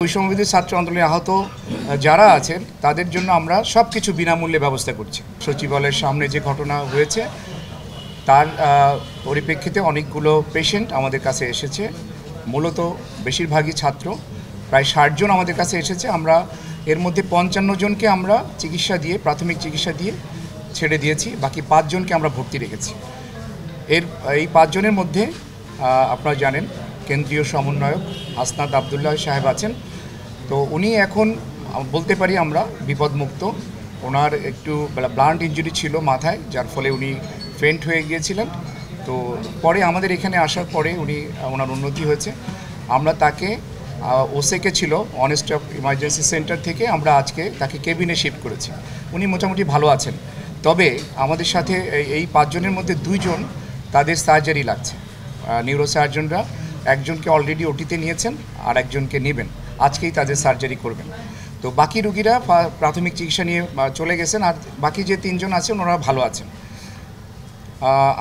বৈষম্যবিরোধী ছাত্র আন্দোলনে আহত যারা আছেন তাদের জন্য আমরা সব কিছু বিনামূল্যে ব্যবস্থা করছি। সচিবালয়ের সামনে যে ঘটনা হয়েছে তার পরিপ্রেক্ষিতে অনেকগুলো পেশেন্ট আমাদের কাছে এসেছে, মূলত বেশিরভাগই ছাত্র, প্রায় 60 জন আমাদের কাছে এসেছে। আমরা এর মধ্যে 55 জনকে আমরা প্রাথমিক চিকিৎসা দিয়ে ছেড়ে দিয়েছি, বাকি 5 জনকে আমরা ভর্তি রেখেছি। এই 5 জনের মধ্যে আপনারা জানেন কেন্দ্রীয় সমন্বয়ক হাসনাত আবদুল্লাহ সাহেব আছেন। তো উনি এখন বলতে পারি আমরা বিপদমুক্ত। ওনার একটু ব্লান্ট ইনজুরি ছিল মাথায়, যার ফলে উনি ফেন্ট হয়ে গিয়েছিলেন। তো পরে আমাদের এখানে আসার পরে ওনার উন্নতি হয়েছে। আমরা তাকে ওসেকে ছিল অন স্টপ ইমার্জেন্সি সেন্টার থেকে আমরা আজকে তাকে কেবিনে শিফট করেছি। উনি মোটামুটি ভালো আছেন। তবে আমাদের সাথে এই 5 জনের মধ্যে 2 জন তাদের সার্জারি লাগছে। নিউরোসার্জনরা একজনকে অলরেডি ওটিতে নিয়েছেন আর একজনকে নেবেন, আজকেই তাদের সার্জারি করবেন। তো বাকি রুগীরা প্রাথমিক চিকিৎসা নিয়ে চলে গেছেন, আর বাকি যে 3 জন আছেন ওনারা ভালো আছেন।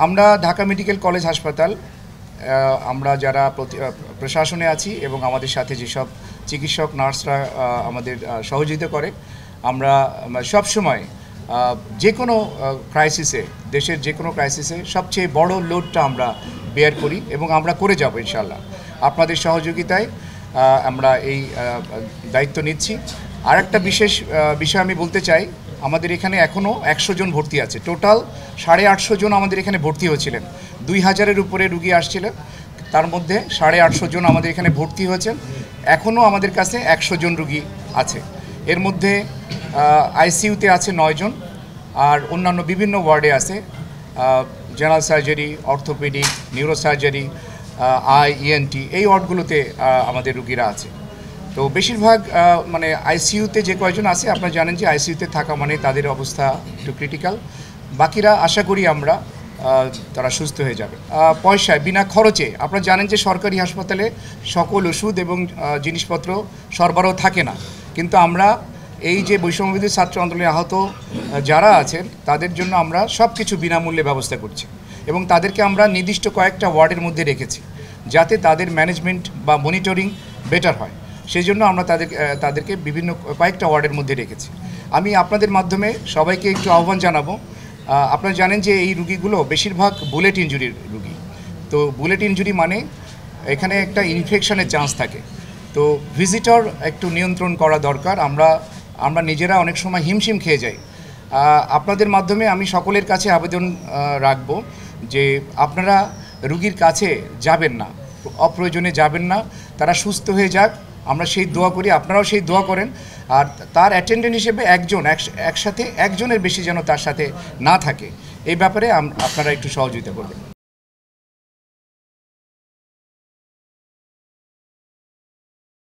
আমরা ঢাকা মেডিকেল কলেজ হাসপাতাল, আমরা যারা প্রশাসনে আছি এবং আমাদের সাথে যেসব চিকিৎসক নার্সরা আমাদের সহযোগিতা করে, আমরা সবসময় যে কোনো ক্রাইসিসে, দেশের যে কোনো ক্রাইসিসে সবচেয়ে বড় লোডটা আমরা বেয়ার করি এবং আমরা করে যাব ইনশাআল্লাহ। আপনাদের সহযোগিতায় আমরা এই দায়িত্ব নিচ্ছি। আর একটা বিশেষ বিষয় আমি বলতে চাই, আমাদের এখানে এখনও 100 জন ভর্তি আছে। টোটাল 850 জন আমাদের এখানে ভর্তি হয়েছিলেন। 2000-এর উপরে রুগী আসছিলেন, তার মধ্যে 850 জন আমাদের এখানে ভর্তি হয়েছেন। এখনও আমাদের কাছে 100 জন রুগী আছে। এর মধ্যে আইসিইউতে আছে 9 জন, আর অন্যান্য বিভিন্ন ওয়ার্ডে আছে general surgery, orthopaedic, neurosurgery, ENT, এই ওয়ার্ডগুলোতে আমাদের রুগীরা আছে। তো বেশিরভাগ আইসিইউতে যে কয়জন আছে, আপনারা জানেন যে আইসিইউতে থাকা মানে তাদের অবস্থা একটু ক্রিটিক্যাল। বাকিরা আশা করি আমরা তারা সুস্থ হয়ে যাবে পয়সায়, বিনা খরচে। আপনারা জানেন যে সরকারি হাসপাতালে সকল ওষুধ এবং জিনিসপত্র সরবরাহ থাকে না, কিন্তু আমরা এই যে বৈষম্যবিরোধী ছাত্র আন্দোলনে আহত যারা আছেন তাদের জন্য আমরা সব কিছু বিনামূল্যে ব্যবস্থা করছি এবং তাদেরকে আমরা নির্দিষ্ট কয়েকটা ওয়ার্ডের মধ্যে রেখেছি যাতে তাদের ম্যানেজমেন্ট বা মনিটরিং বেটার হয়। সেই জন্য আমরা তাদেরকে বিভিন্ন কয়েকটা ওয়ার্ডের মধ্যে রেখেছি। আমি আপনাদের মাধ্যমে সবাইকে একটু আহ্বান জানাবো। আপনারা জানেন যে এই রুগীগুলো বেশিরভাগ বুলেট ইনজুরির রুগী। তো বুলেট ইনজুরি মানে এখানে একটা ইনফেকশনের চান্স থাকে। তো ভিজিটর একটু নিয়ন্ত্রণ করা দরকার। আমরা নিজেরা অনেক সময় হিমশিম খেয়ে যাই। আপনাদের মাধ্যমে আমি সকলের কাছে আবেদন রাখব যে আপনারা রুগীর কাছে যাবেন না, অপ্রয়োজনে যাবেন না। তারা সুস্থ হয়ে যাক, আমরা সেই দোয়া করি, আপনারাও সেই দোয়া করেন। আর তার অ্যাটেন্ডেন্ট হিসেবে একসাথে একজনের বেশি যেন তার সাথে না থাকে, এই ব্যাপারে আপনারা একটু সহযোগিতা করবেন।